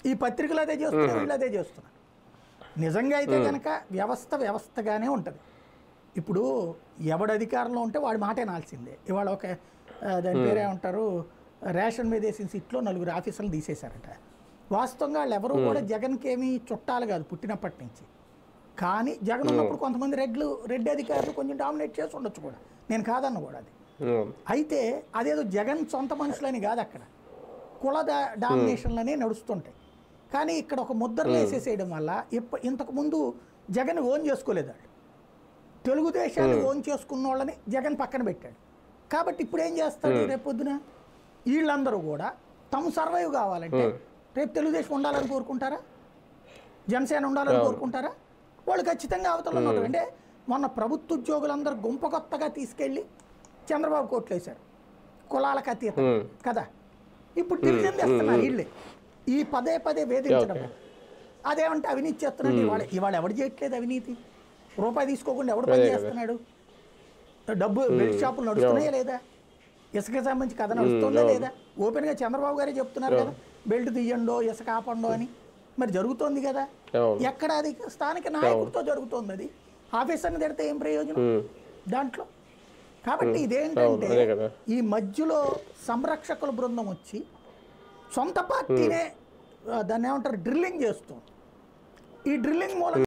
ఈ పత్రికలు అదే చేస్తున్నారు, వీళ్ళు అదే చేస్తున్నారు. నిజంగా అయితే కనుక వ్యవస్థగానే ఉంటుంది. ఇప్పుడు ఎవడు అధికారంలో ఉంటే వాడి మాట వినాల్సిందే. ఇవాళ ఒక దాని పేరేమంటారు, రేషన్ మీద వేసిన సీట్లో 4 ఆఫీసర్లు తీసేశారట. వాస్తవంగా వాళ్ళు ఎవరు కూడా జగన్కి ఏమీ చుట్టాలు కాదు పుట్టినప్పటి నుంచి. కానీ జగన్ ఉన్నప్పుడు కొంతమంది రెడ్డి అధికారులు కొంచెం డామినేట్ చేసి ఉండొచ్చు కూడా, నేను కాదన్న కూడా అది. అయితే అదేదో జగన్ సొంత మనుషులని కాదు, అక్కడ కుల డామినేషన్లనే నడుస్తుంటాయి. కానీ ఇక్కడ ఒక ముద్రలు వేసేసేయడం వల్ల ఇంతకుముందు జగన్ ఓన్ చేసుకోలేదు వాళ్ళు. తెలుగుదేశాన్ని ఓన్ చేసుకున్న వాళ్ళని జగన్ పక్కన పెట్టాడు. కాబట్టి ఇప్పుడు ఏం చేస్తాడు, రేపొద్దున వీళ్ళందరూ కూడా తమ సర్వైవ్ కావాలంటే రేపు తెలుగుదేశం ఉండాలని కోరుకుంటారా, జనసేన ఉండాలని కోరుకుంటారా? వాళ్ళు ఖచ్చితంగా అవతల ఉన్నారు. అంటే మొన్న ప్రభుత్వ ఉద్యోగులందరూ గుంప కొత్తగా తీసుకెళ్ళి చంద్రబాబు కోట్లు వేశారు, కులాలకు అతీతం కదా. ఇప్పుడు డివిజన్ తెస్తున్నారు వీళ్ళే, ఈ పదే వేధించడం. అదేమంటే అవినీతి చేస్తున్నాడు. ఇవాళ ఎవడు చేయట్లేదు అవినీతి? రూపాయి తీసుకోకుండా ఎవడు పని చేస్తున్నాడు? డబ్బు బెల్ట్ షాపులు నడుస్తున్నాయా లేదా? ఇసుక సంబంధించి కథ నడుస్తుందా లేదా? ఓపెన్గా చంద్రబాబు గారే చెప్తున్నారు కదా, బెల్ట్ తీయండో ఇసుక ఆపండో అని. మరి జరుగుతోంది కదా. ఎక్కడ అది స్థానిక నాయకుడితో జరుగుతోంది. అది ఆఫీసర్ని తిడితే ఏం ప్రయోజనం దాంట్లో? కాబట్టి ఇదేంటంటే ఈ మధ్యలో సంరక్షకుల బృందం వచ్చి సొంత పార్టీనే దాన్ని ఏమంటారు డ్రిల్లింగ్ చేస్తుంది. ఈ డ్రిల్లింగ్ మూలంగా